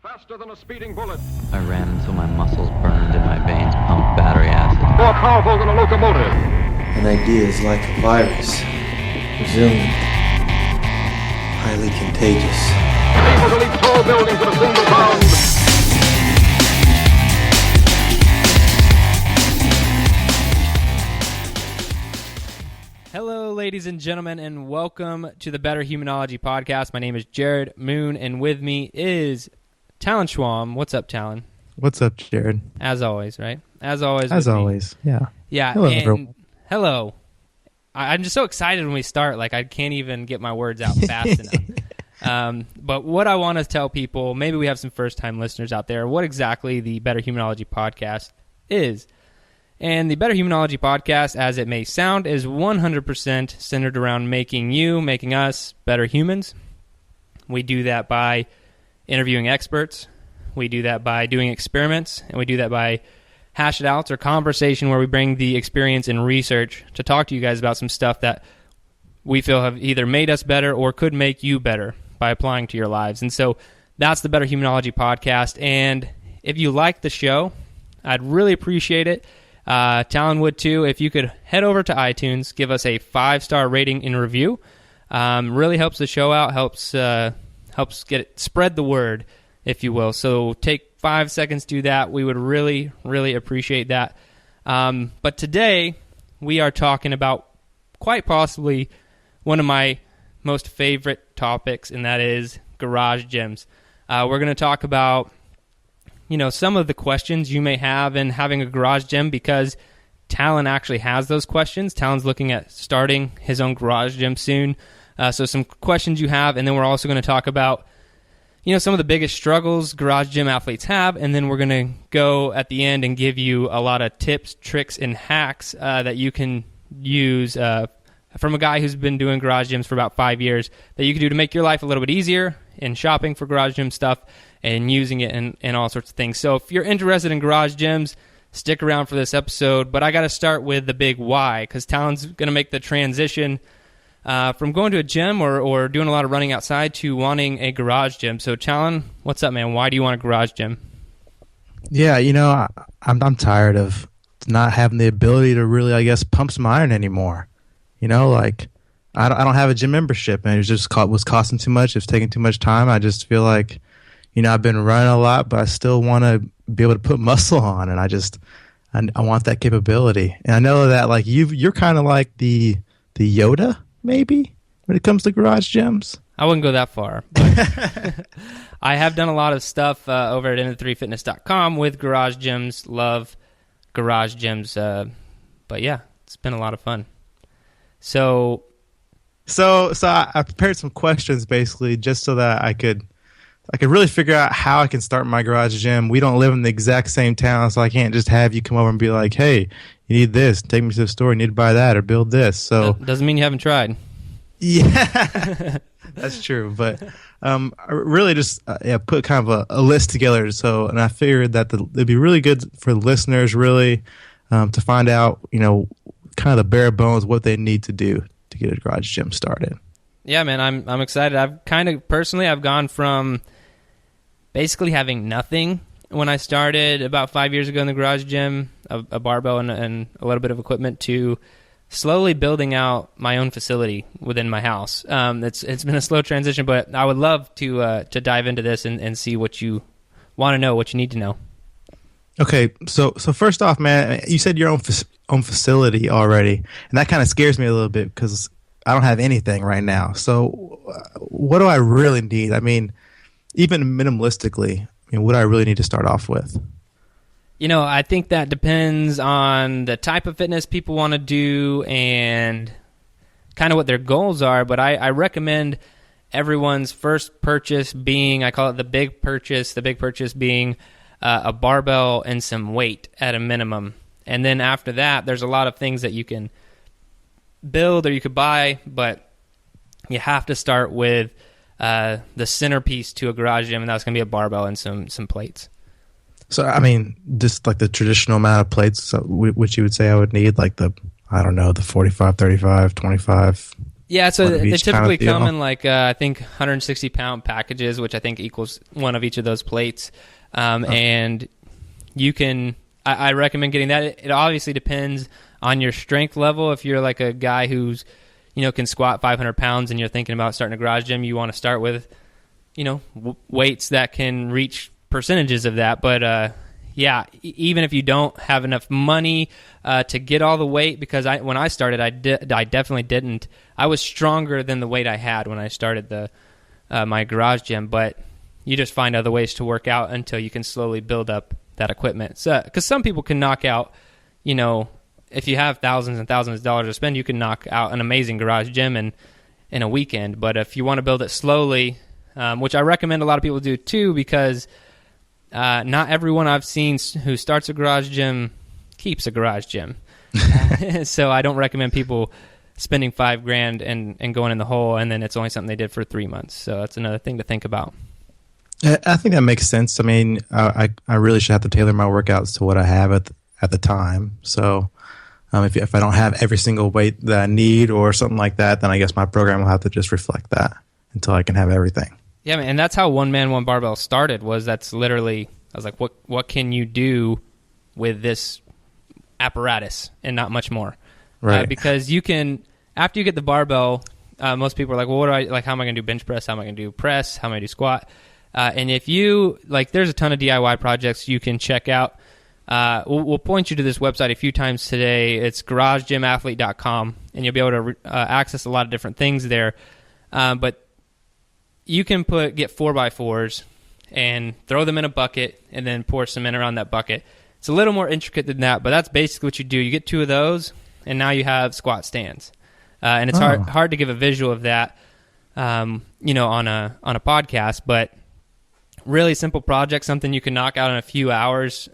Faster than a speeding bullet. I ran until my muscles burned and my veins pumped battery acid. More powerful than a locomotive. An idea is like a virus. Resilient. Highly contagious. Able to leap tall buildings in a single bound. Hello, ladies and gentlemen, and welcome to the Betterhumanology podcast. My name is Jerred Moon, and with me is Talon Schwam. What's up, Talon? What's up, Jerred? As always, right? As always. As always, yeah. Yeah. Hello, and everyone. hello. I'm just so excited when we start. Like, I can't even get my words out fast enough. But what I want to tell people, maybe we have some first-time listeners out there, what exactly the Betterhumanology podcast is. And the Betterhumanology podcast, as it may sound, is 100% centered around making us better humans. We do that by interviewing experts. We do that by doing experiments. And we do that by hash it outs or conversation where we bring the experience and research to talk to you guys about some stuff that we feel have either made us better or could make you better by applying to your lives. And so that's the Betterhumanology podcast. And if you like the show, I'd really appreciate it. Talon would too. If you could head over to iTunes, give us a 5-star rating and review. Really helps the show out, helps get it, spread the word, if you will. So take 5 seconds to do that. We would really, really appreciate that. But today we are talking about quite possibly one of my most favorite topics, and that is garage gyms. We're going to talk about some of the questions you may have in having a garage gym, because Talon actually has those questions. Talon's looking at starting his own garage gym soon. So some questions you have, and then we're also going to talk about some of the biggest struggles garage gym athletes have, and then we're going to go at the end and give you a lot of tips, tricks, and hacks that you can use from a guy who's been doing garage gyms for about 5 years that you can do to make your life a little bit easier in shopping for garage gym stuff and using it in all sorts of things. So if you're interested in garage gyms, stick around for this episode. But I got to start with the big why, because Talon's going to make the transition from going to a gym or doing a lot of running outside to wanting a garage gym. So Talon, what's up, man? Why do you want a garage gym? Yeah, I'm tired of not having the ability to really, pump some iron anymore. I don't have a gym membership, and it just was costing too much. It's taking too much time. I just feel like, I've been running a lot, but I still want to be able to put muscle on, and I want that capability. And I know that you're kind of like the Yoda, maybe, when it comes to garage gyms. I wouldn't go that far, but I have done a lot of stuff over at into3fitness.com with garage gyms. Love garage gyms, but yeah, it's been a lot of fun. So I prepared some questions basically just so that I could really figure out how I can start my garage gym. We don't live in the exact same town, so I can't just have you come over and be like, hey, you need this, take me to the store, you need to buy that or build this. So doesn't mean you haven't tried. Yeah, that's true. But I really just put kind of a list together. And I figured that it'd be really good for the listeners really to find out, kind of the bare bones, what they need to do to get a garage gym started. Yeah, man, I'm excited. I've gone from basically having nothing when I started about 5 years ago in the garage gym, a barbell and a little bit of equipment, to slowly building out my own facility within my house. It's been a slow transition, but I would love to dive into this and see what you want to know, what you need to know. Okay, so first off, man, you said your own facility already, and that kind of scares me a little bit because I don't have anything right now. So what do I really need? I mean, even minimalistically, what do I really need to start off with? I think that depends on the type of fitness people want to do and kind of what their goals are. But I recommend everyone's first purchase being, I call it the big purchase being a barbell and some weight at a minimum. And then after that, there's a lot of things that you can build or you could buy, but you have to start with the centerpiece to a garage gym, and that's going to be a barbell and some plates. So, I mean, just like the traditional amount of plates, which you would say I would need, like the 45, 35, 25, Yeah, so one of they each kind of typically deal? come in like I think 160-pound packages, which I think equals one of each of those plates. And you can, I recommend getting that. It obviously depends on your strength level. If you're like a guy who's, can squat 500 pounds and you're thinking about starting a garage gym, you want to start with, weights that can reach percentages of that. But yeah, even if you don't have enough money to get all the weight, because when I started, I definitely didn't. I was stronger than the weight I had when I started my garage gym, but you just find other ways to work out until you can slowly build up that equipment. So, because some people can knock out, if you have thousands and thousands of dollars to spend, you can knock out an amazing garage gym in a weekend. But if you want to build it slowly, which I recommend a lot of people do too, because not everyone I've seen who starts a garage gym keeps a garage gym. So I don't recommend people spending $5,000 and going in the hole, and then it's only something they did for 3 months. So that's another thing to think about. I think that makes sense. I mean, I really should have to tailor my workouts to what I have at the time. So if I don't have every single weight that I need or something like that, then I guess my program will have to just reflect that until I can have everything. Yeah, man, and that's how One Man, One Barbell started. That's literally, I was like, what can you do with this apparatus and not much more? Right. Because you can, after you get the barbell, most people are like, well, how am I going to do bench press? How am I going to do press? How am I going to do squat? And if you, there's a ton of DIY projects you can check out. We'll point you to this website a few times today. It's garagegymathlete.com, and you'll be able to access a lot of different things there. But you can get 4x4s and throw them in a bucket and then pour cement around that bucket. It's a little more intricate than that, but that's basically what you do. You get 2 of those, and now you have squat stands. And it's hard to give a visual of that, on a podcast, but really simple project, something you can knock out in a few hours.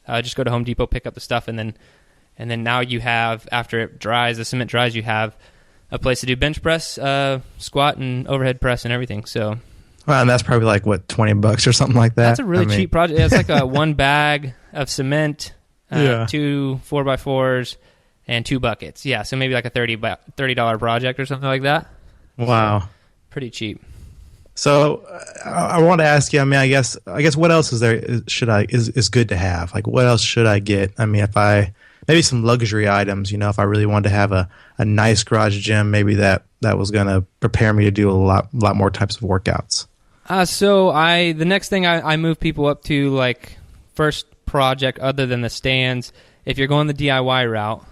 Just go to Home Depot, pick up the stuff, and then now you have, after it dries, the cement dries, you have a place to do bench press, squat, and overhead press and everything. So, well, and that's probably like what, $20 or something like that. That's a really cheap project. Yeah, it's like a 1 bag of cement, 2 4x4s, and 2 buckets. Yeah, so maybe like a $30 project or something like that. Wow, so, pretty cheap. So I want to ask you. I mean, I guess what else is there? Is good to have? Like, what else should I get? I mean, maybe some luxury items. If I really wanted to have a nice garage gym, maybe that was going to prepare me to do a lot more types of workouts. So the next thing I move people up to, like, first project other than the stands, if you're going the DIY route,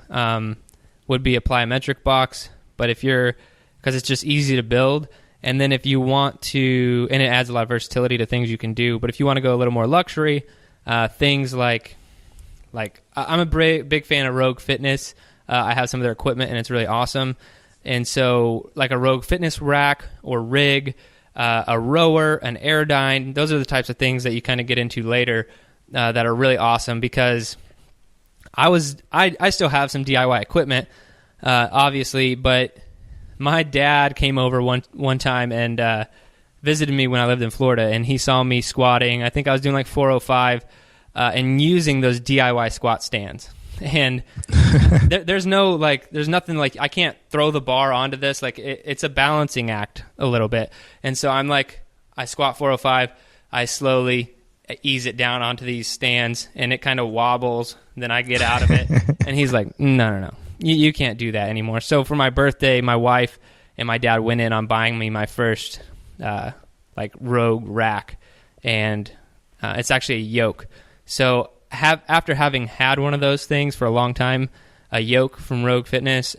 would be a plyometric box. But because it's just easy to build. And then if you want to, and it adds a lot of versatility to things you can do, but if you want to go a little more luxury, things like I'm a big fan of Rogue Fitness. I have some of their equipment, and it's really awesome. And so like a Rogue Fitness rack or rig, a rower, an Airdyne, those are the types of things that you kind of get into later that are really awesome, because I still have some DIY equipment, obviously, but my dad came over one time and visited me when I lived in Florida, and he saw me squatting. I think I was doing like 405 and using those DIY squat stands. And there's nothing like, I can't throw the bar onto this. Like it's a balancing act a little bit. And so I'm like, I squat 405, I slowly ease it down onto these stands, and it kind of wobbles. Then I get out of it, and he's like, no. You can't do that anymore. So for my birthday, my wife and my dad went in on buying me my first Rogue rack, and it's actually a yoke. So after having had one of those things for a long time, a yoke from Rogue Fitness,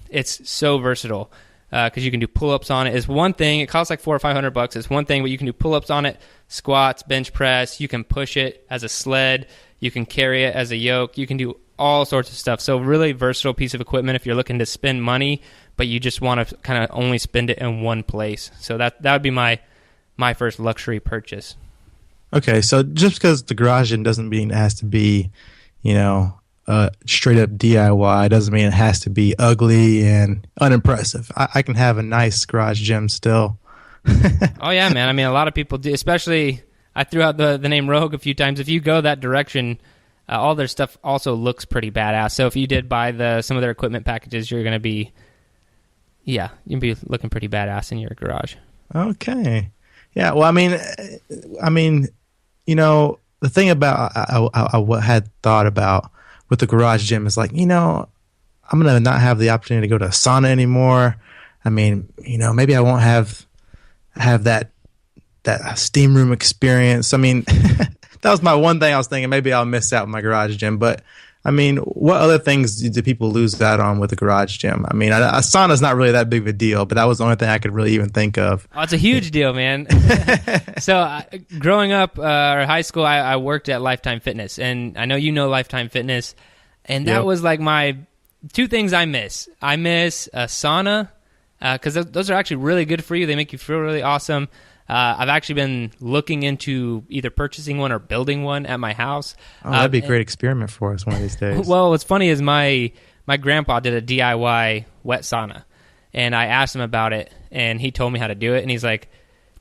it's so versatile because you can do pull-ups on it. It's one thing. It costs like $400 or $500. It's one thing, but you can do pull-ups on it, squats, bench press. You can push it as a sled. You can carry it as a yoke. You can do all sorts of stuff. So really versatile piece of equipment if you're looking to spend money, but you just want to kind of only spend it in one place. So that would be my first luxury purchase. Okay, so just because the garage gym doesn't mean it has to be, straight up DIY, doesn't mean it has to be ugly and unimpressive. I can have a nice garage gym still. Oh yeah, man. I mean, a lot of people do, especially I threw out the name Rogue a few times. If you go that direction, all their stuff also looks pretty badass. So if you did buy some of their equipment packages, you're going to be Yeah, you'd be looking pretty badass in your garage. Okay. Yeah. Well, I mean, you know, the thing about I had thought about with the garage gym is like, you know, I'm gonna not have the opportunity to go to a sauna anymore. I mean, you know, maybe I won't have that steam room experience. I mean, that was my one thing I was thinking. Maybe I'll miss out on my garage gym, but. I mean, what other things do people lose out on with a garage gym? I mean, a sauna's not really that big of a deal, but that was the only thing I could really even think of. Oh, it's a huge deal, man. So growing up, or high school, I worked at Lifetime Fitness, and I know you know Lifetime Fitness, and that was like my two things I miss. I miss a sauna, because those are actually really good for you. They make you feel really awesome. I've actually been looking into either purchasing one or building one at my house. Oh, that'd be a great experiment for us one of these days. Well, what's funny is my grandpa did a DIY wet sauna, and I asked him about it, and he told me how to do it, and he's like,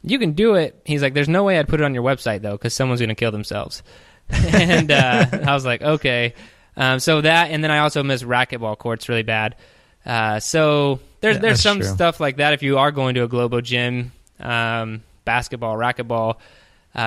you can do it. He's like, there's no way I'd put it on your website, though, because someone's going to kill themselves. And I was like, okay. So that, and then I also miss racquetball courts really bad. So there's some stuff like that if you are going to a Globo gym, basketball, racquetball,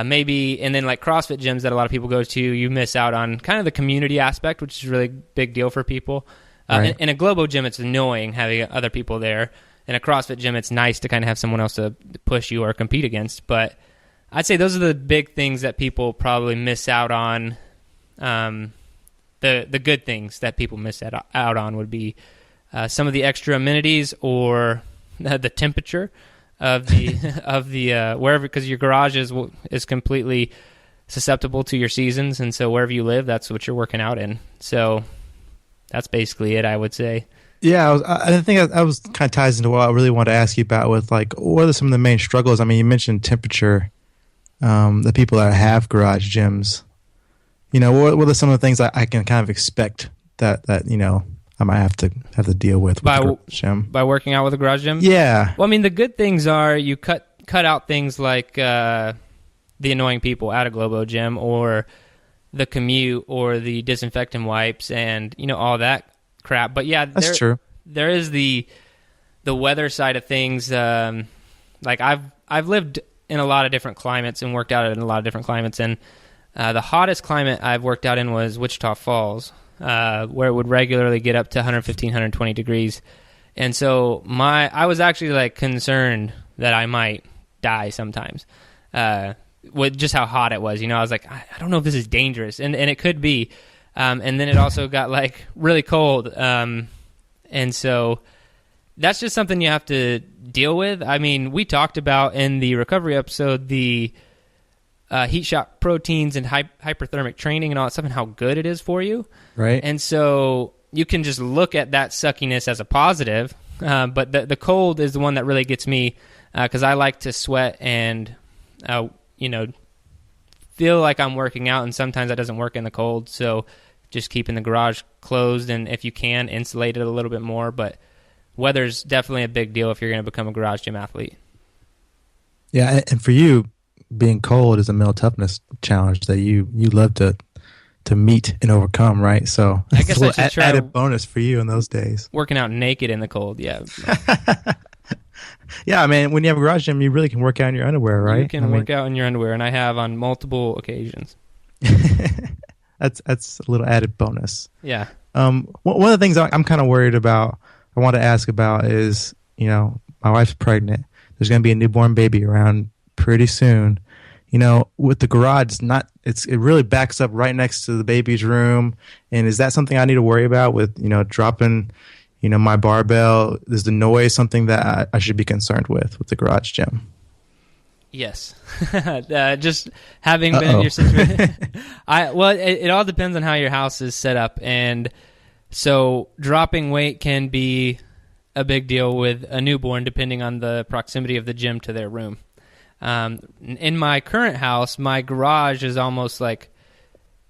maybe, and then like CrossFit gyms that a lot of people go to, you miss out on kind of the community aspect, which is a really big deal for people. Right. In a Globo gym, it's annoying having other people there. In a CrossFit gym, it's nice to kind of have someone else to push you or compete against. But I'd say those are the big things that people probably miss out on. The good things that people miss out on would be some of the extra amenities or the temperature of the wherever, because your garage is completely susceptible to your seasons, and so wherever you live, that's what you're working out in. So that's basically it, I would say. Yeah, I think I was kind of ties into what I really wanted to ask you about with like, what are some of the main struggles? I mean, you mentioned temperature. The people that have garage gyms, you know, what are some of the things I can kind of expect that you know I might have to deal with the garage gym by working out with a garage gym? Yeah. Well, I mean, the good things are you cut out things like the annoying people at a Globo gym, or the commute, or the disinfectant wipes, and you know, all that crap. But yeah, that's true. There is the weather side of things. Like I've lived in a lot of different climates and worked out in a lot of different climates, and the hottest climate I've worked out in was Wichita Falls, where it would regularly get up to 115, 120 degrees. And so I was actually like concerned that I might die sometimes with just how hot it was. You know, I was like, I don't know if this is dangerous, and it could be. And then it also got like really cold, and so that's just something you have to deal with. I mean, we talked about in the recovery episode the heat shock proteins and hyperthermic training and all that stuff, and how good it is for you. Right. And so you can just look at that suckiness as a positive, but the cold is the one that really gets me, because I like to sweat and you know, feel like I'm working out, and sometimes that doesn't work in the cold. So just keeping the garage closed, and if you can, insulate it a little bit more. But weather's definitely a big deal if you're going to become a garage gym athlete. Yeah, and for you, being cold is a mental toughness challenge that you love to meet and overcome, right? So I guess it's I should try added bonus for you in those days. Working out naked in the cold, yeah. Yeah, I mean, when you have a garage gym, you really can work out in your underwear, right? You can work out in your underwear, and I have on multiple occasions. That's a little added bonus. Yeah. One of the things I'm kind of worried about, I want to ask about is, you know, my wife's pregnant. There's going to be a newborn baby around pretty soon. You know, with the garage, it really backs up right next to the baby's room. And is that something I need to worry about with, you know, dropping, you know, my barbell? Is the noise something that I should be concerned with the garage gym? Yes. Just having been in your situation. It all depends on how your house is set up. And so dropping weight can be a big deal with a newborn, depending on the proximity of the gym to their room. In my current house, my garage is almost like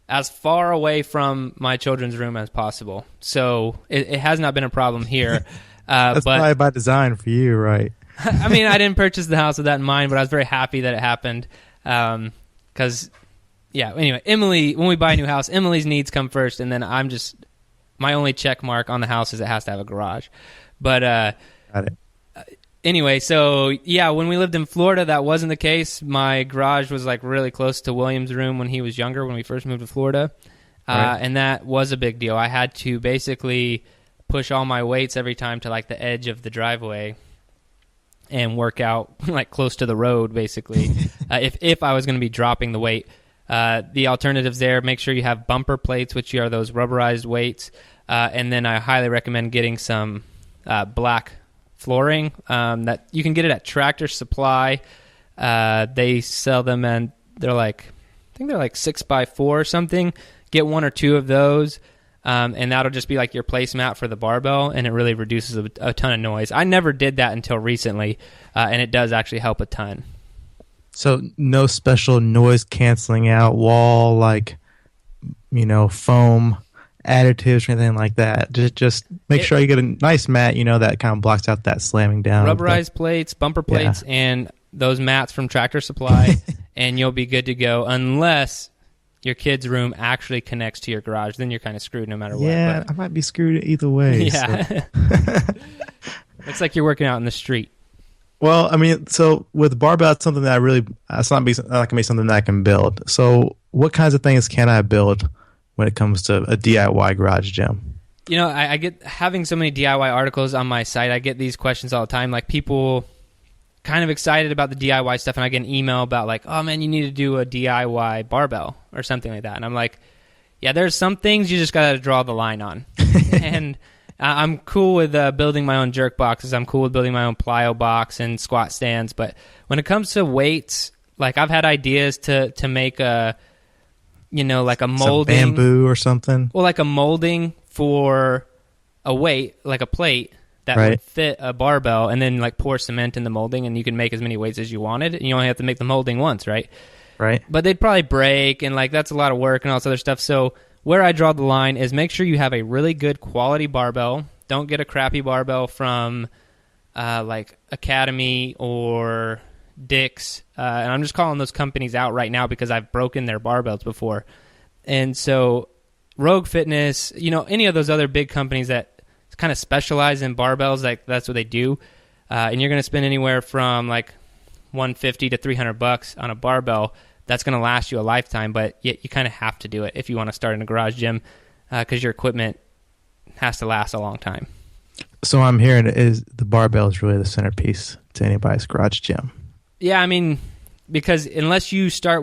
as far away from my children's room as possible. So it has not been a problem here. That's probably by design for you, right? I mean, I didn't purchase the house with that in mind, but I was very happy that it happened. Because, anyway, Emily, when we buy a new house, Emily's needs come first, and then my only check mark on the house is it has to have a garage. But Got it. Anyway, so yeah, when we lived in Florida, that wasn't the case. My garage was like really close to William's room when he was younger, when we first moved to Florida. Right. And that was a big deal. I had to basically push all my weights every time to like the edge of the driveway and work out like close to the road, basically, if I was going to be dropping the weight. The alternatives there, make sure you have bumper plates, which are those rubberized weights. And then I highly recommend getting some black flooring that you can get it at Tractor Supply. They sell them, and they're like, I think they're like 6x4 or something. Get one or two of those, and that'll just be like your placemat for the barbell, and it really reduces a ton of noise. I never did that until recently, and it does actually help a ton. So no special noise canceling out wall, like, foam additives or anything like that. Just make sure you get a nice mat, that kind of blocks out that slamming down. Rubberized plates, bumper plates, and those mats from Tractor Supply, and you'll be good to go, unless your kid's room actually connects to your garage. Then you're kind of screwed no matter what. Yeah, I might be screwed either way. Yeah. So. It's like you're working out in the street. Well, I mean, so with barbell, it's something that it's not going to be something that I can build. So what kinds of things can I build when it comes to a DIY garage gym? I get, having so many DIY articles on my site, I get these questions all the time. Like, people kind of excited about the DIY stuff, and I get an email about like, oh man, you need to do a DIY barbell or something like that. And I'm like, yeah, there's some things you just got to draw the line on. And I'm cool with building my own jerk boxes. I'm cool with building my own plyo box and squat stands. But when it comes to weights, like, I've had ideas to make a, like a molding. Some bamboo or something. Well, like a molding for a weight, like a plate that would fit a barbell, and then like pour cement in the molding, and you can make as many weights as you wanted, and you only have to make the molding once, right? Right. But they'd probably break, and like that's a lot of work and all this other stuff. So where I draw the line is make sure you have a really good quality barbell. Don't get a crappy barbell from like Academy or Dick's. And I'm just calling those companies out right now because I've broken their barbells before. And so Rogue Fitness, any of those other big companies that kind of specialize in barbells, like that's what they do. And you're going to spend anywhere from like $150 to $300 on a barbell. That's going to last you a lifetime, but yet you kind of have to do it if you want to start in a garage gym because your equipment has to last a long time. So I'm hearing is the barbell is really the centerpiece to anybody's garage gym. Yeah, I mean, because unless you kind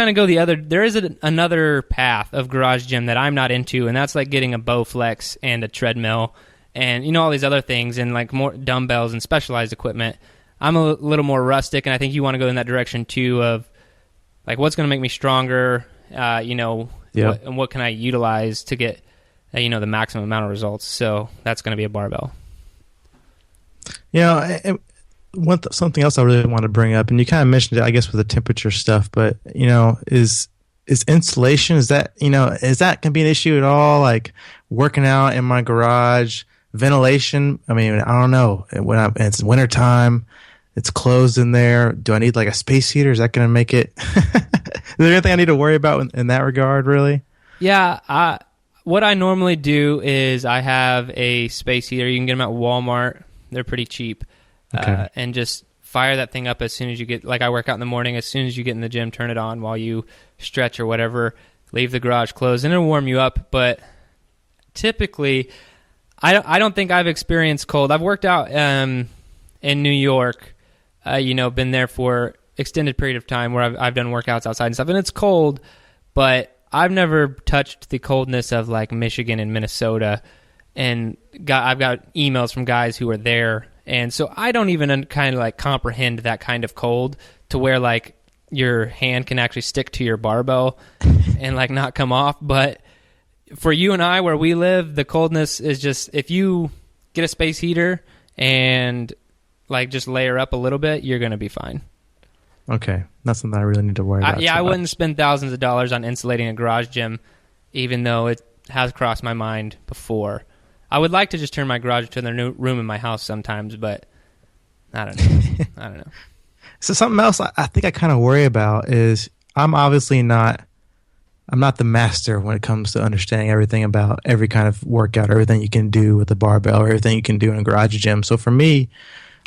of go the other, there is another path of garage gym that I'm not into, and that's like getting a Bowflex and a treadmill and all these other things and like more dumbbells and specialized equipment. I'm a little more rustic, and I think you want to go in that direction too of like what's going to make me stronger, what can I utilize to get the maximum amount of results. So that's going to be a barbell. Something else I really want to bring up, and you kind of mentioned it, I guess, with the temperature stuff, but is insulation, is that going to be an issue at all? Like working out in my garage, ventilation. I mean, I don't know. It's wintertime, it's closed in there. Do I need like a space heater? Is that going to make it? Is there anything I need to worry about in that regard, really? Yeah. What I normally do is I have a space heater. You can get them at Walmart. They're pretty cheap. Okay. And just fire that thing up as soon as you get, like I work out in the morning, as soon as you get in the gym, turn it on while you stretch or whatever, leave the garage closed, and it'll warm you up. But typically, I don't think I've experienced cold. I've worked out in New York, been there for extended period of time where I've done workouts outside and stuff, and it's cold, but I've never touched the coldness of like Michigan and Minnesota, and I've got emails from guys who are there. And so I don't even kind of like comprehend that kind of cold to where like your hand can actually stick to your barbell and like not come off. But for you and I, where we live, the coldness is just, if you get a space heater and like just layer up a little bit, you're going to be fine. Okay. That's something I really need to worry about. I wouldn't spend thousands of dollars on insulating a garage gym, even though it has crossed my mind before. I would like to just turn my garage to another new room in my house sometimes, but I don't know. So something else I think I kind of worry about is I'm obviously not I'm not the master when it comes to understanding everything about every kind of workout, everything you can do with the barbell, or everything you can do in a garage gym. So for me,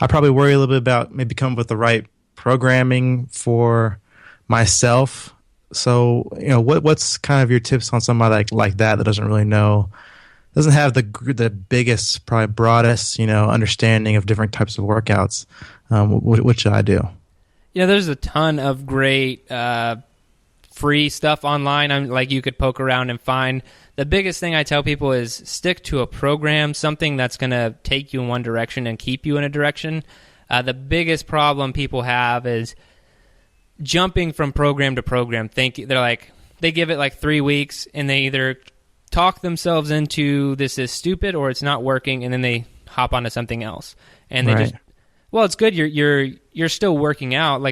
I probably worry a little bit about maybe coming up with the right programming for myself. So, what's kind of your tips on somebody like that doesn't really know, doesn't have the biggest, probably broadest, understanding of different types of workouts? What should I do? There's a ton of great free stuff online. You could poke around and find. The biggest thing I tell people is stick to a program, something that's going to take you in one direction and keep you in a direction. The biggest problem people have is jumping from program to program. They give it 3 weeks, and they either talk themselves into this is stupid or it's not working, and then they hop onto something else. And they it's good. You're still working out.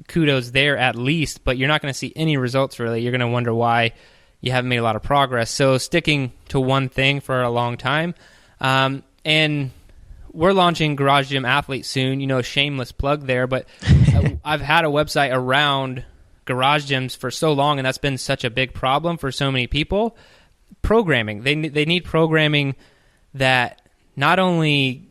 Kudos there at least, but you're not going to see any results really. You're going to wonder why you haven't made a lot of progress. So sticking to one thing for a long time. And we're launching Garage Gym Athlete soon, shameless plug there, but I've had a website around garage gyms for so long, and that's been such a big problem for so many people. Programming. They need programming that not only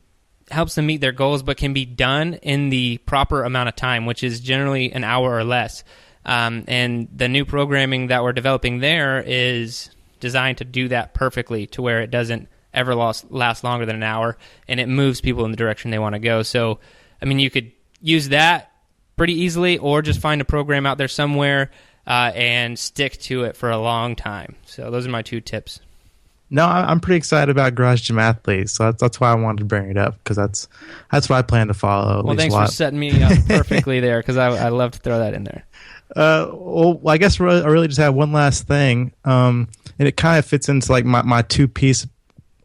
helps them meet their goals, but can be done in the proper amount of time, which is generally an hour or less. And the new programming that we're developing there is designed to do that perfectly, to where it doesn't ever last longer than an hour, and it moves people in the direction they want to go. So, you could use that pretty easily, or just find a program out there somewhere and stick to it for a long time. So those are my 2 tips. No, I'm pretty excited about Garage Gym Athletes, so that's why I wanted to bring it up, because that's what I plan to follow. Well, thanks for setting me up perfectly there, because I love to throw that in there. I guess I really just have one last thing, and it kind of fits into my 2-piece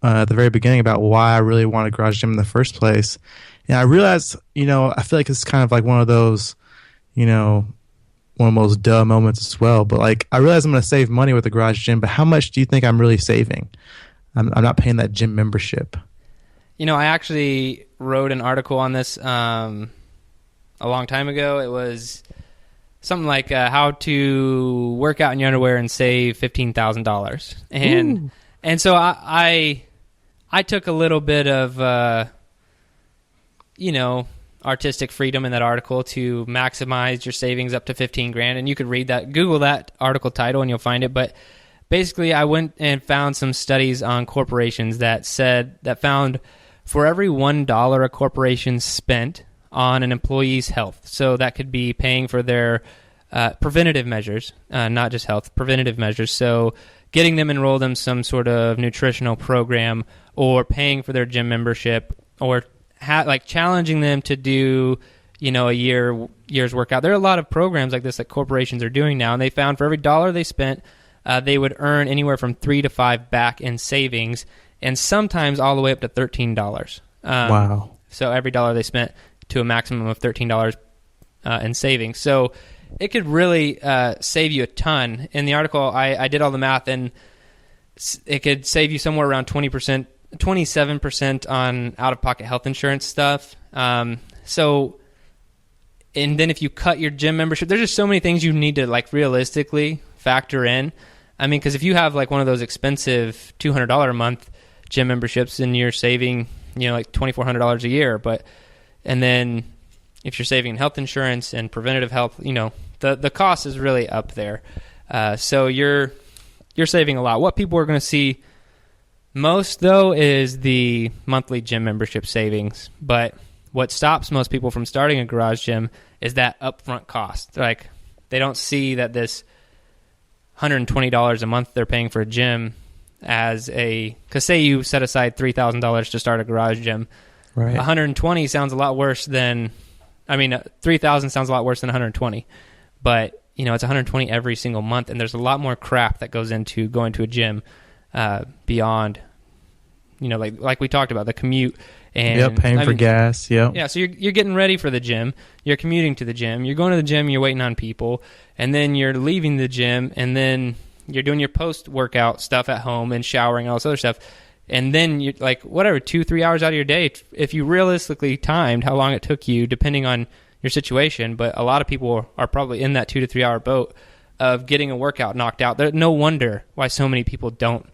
at the very beginning about why I really wanted Garage Gym in the first place. And I realized, I feel like it's kind of one of those, one of those duh moments as well. But I realize I'm going to save money with the garage gym, but how much do you think I'm really saving? I'm not paying that gym membership. I actually wrote an article on this a long time ago. It was something like how to work out in your underwear and save $15,000. And so I took a little bit of artistic freedom in that article to maximize your savings up to $15,000, and you could read that. Google that article title and you'll find it. But basically, I went and found some studies on corporations that found for every $1 a corporation spent on an employee's health, so that could be paying for their preventative measures, not just health, preventative measures. So getting them enrolled in some sort of nutritional program, or paying for their gym membership, or challenging them to do, a year's workout. There are a lot of programs like this that corporations are doing now, and they found for every $1 they spent, they would earn anywhere from $3 to $5 back in savings, and sometimes all the way up to $13. Wow! So every $1 they spent to a maximum of $13 in savings. So it could really save you a ton. In the article, I did all the math, and it could save you somewhere around 20%. 27% on out-of-pocket health insurance stuff. And then if you cut your gym membership, there's just so many things you need to realistically factor in. Because if you have one of those expensive $200 a month gym memberships, and you're saving $2,400 a year, and then if you're saving health insurance and preventative health, the cost is really up there. So you're saving a lot. What people are going to see most, though, is the monthly gym membership savings. But what stops most people from starting a garage gym is that upfront cost. They don't see that this $120 a month they're paying for a gym because say you set aside $3,000 to start a garage gym. Right. $120 sounds a lot worse than, $3,000 sounds a lot worse than $120. But, it's $120 every single month, and there's a lot more crap that goes into going to a gym beyond, like we talked about, the commute. And paying for gas. Yeah, so you're getting ready for the gym. You're commuting to the gym. You're going to the gym. You're waiting on people. And then you're leaving the gym, and then you're doing your post-workout stuff at home and showering and all this other stuff. And then you're 2-3 hours out of your day, if you realistically timed how long it took you, depending on your situation. But a lot of people are probably in that 2 to 3 hour boat of getting a workout knocked out. No wonder why so many people don't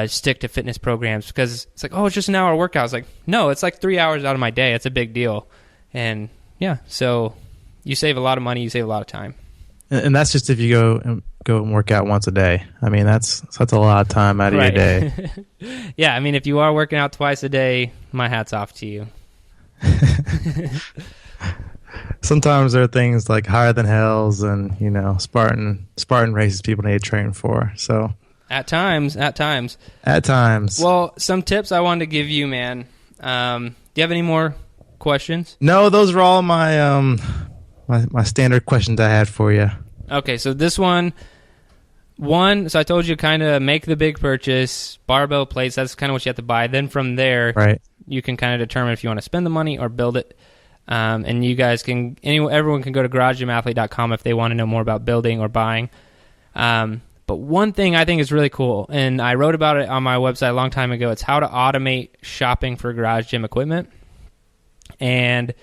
stick to fitness programs, because it's like, oh, it's just an hour workout. It's like, no, it's like 3 hours out of my day. It's a big deal. And yeah, so you save a lot of money, you save a lot of time. And that's just if you go and work out once a day. I mean, that's a lot of time out of your day. Yeah, I mean, if you are working out twice a day, my hat's off to you. Sometimes there are things like higher than hells and, Spartan races people need to train for. So At times. Well, some tips I wanted to give you, man. Do you have any more questions? No, those are all my my standard questions I had for you. Okay, so this one, so I told you kind of make the big purchase, barbell plates, that's kind of what you have to buy. Then from there, right, you can kind of determine if you want to spend the money or build it. And you guys everyone can go to garagegymathlete.com if they want to know more about building or buying. But one thing I think is really cool, and I wrote about it on my website a long time ago, it's how to automate shopping for garage gym equipment. And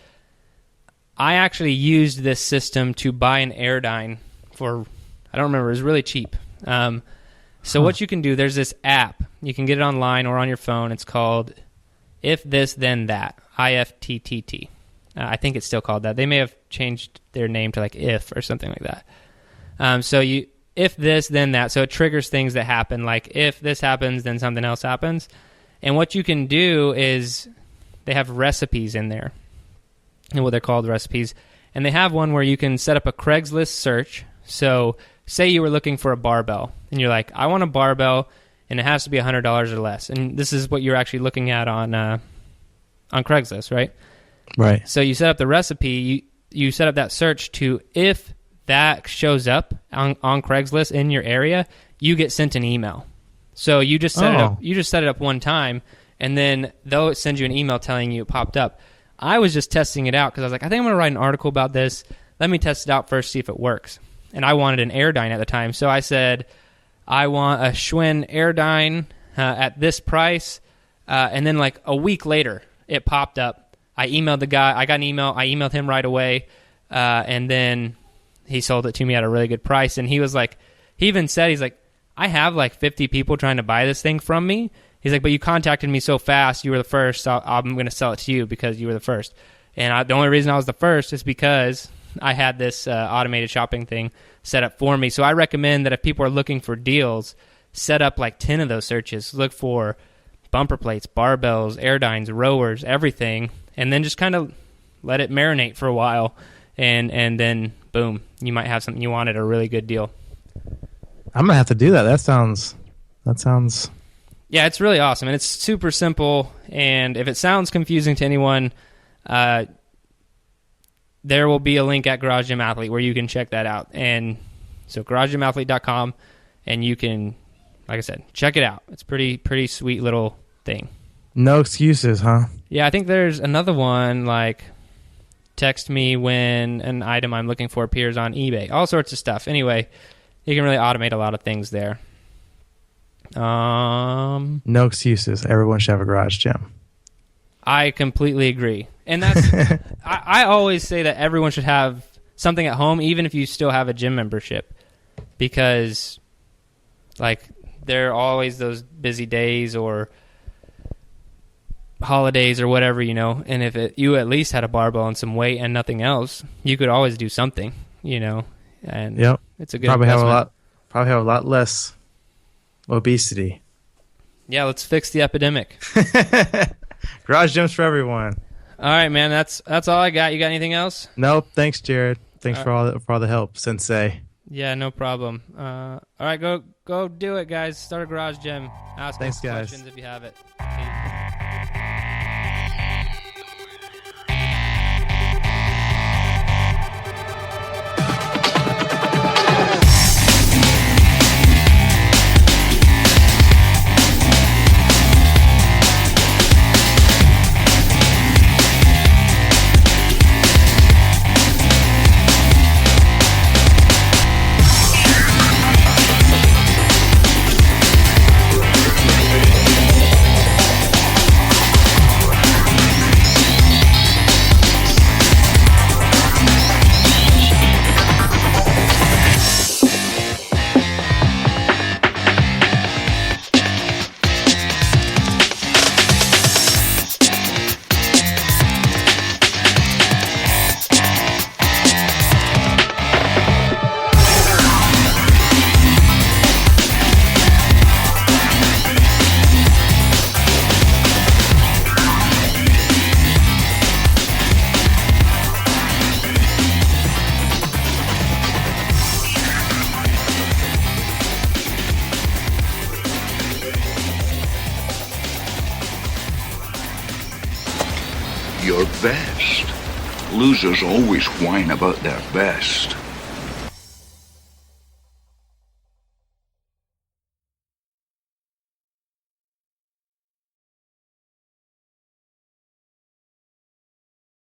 I actually used this system to buy an Airdyne for, I don't remember, it was really cheap. So what you can do, there's this app. You can get it online or on your phone. It's called If This Then That, IFTTT. I think it's still called that. They may have changed their name to like If or something like that. So if this, then that. So it triggers things that happen. Like if this happens, then something else happens. And what you can do is they have recipes in there. And what they're called recipes. And they have one where you can set up a Craigslist search. So say you were looking for a barbell. And you're like, I want a barbell, and it has to be $100 or less. And this is what you're actually looking at on Craigslist, right? Right. So you set up the recipe. You set up that search to, if that shows up on Craigslist in your area, you get sent an email. So you just set it up. You just set it up one time, and then they'll send you an email telling you it popped up. I was just testing it out because I was like, I think I'm going to write an article about this. Let me test it out first, see if it works. And I wanted an Airdyne at the time, so I said, I want a Schwinn Airdyne at this price. And then like a week later, it popped up. I emailed the guy. I got an email. I emailed him right away, and then he sold it to me at a really good price. And he was like, he even said, he's like, I have like 50 people trying to buy this thing from me. He's like, but you contacted me so fast. You were the first. So I'm going to sell it to you because you were the first. And the only reason I was the first is because I had this automated shopping thing set up for me. So I recommend that if people are looking for deals, set up like 10 of those searches. Look for bumper plates, barbells, Airdynes, rowers, everything. And then just kind of let it marinate for a while, and then boom, you might have something you want at a really good deal. I'm gonna have to do that. That sounds. Yeah, it's really awesome, and it's super simple. And if it sounds confusing to anyone, there will be a link at Garage Gym Athlete where you can check that out. And so garagegymathlete.com, and you can, like I said, check it out. It's pretty sweet little thing. No excuses, huh? Yeah, I think there's another one, like text me when an item I'm looking for appears on eBay. All sorts of stuff. Anyway, you can really automate a lot of things there. No excuses. Everyone should have a garage gym. I completely agree. And that's I always say that everyone should have something at home, even if you still have a gym membership. Because like there are always those busy days or holidays or whatever, and if you at least had a barbell and some weight and nothing else, you could always do something, and yep. It's a good probably investment. have a lot less obesity. Yeah, let's fix the epidemic. Garage gyms for everyone. All right, man, that's all I got. You got anything else? Nope. Thanks, Jerred. Thanks for all the help, sensei. Yeah, no problem. All right, go do it, guys. Start a garage gym. Ask us questions if you have it. best. Losers always whine about their best.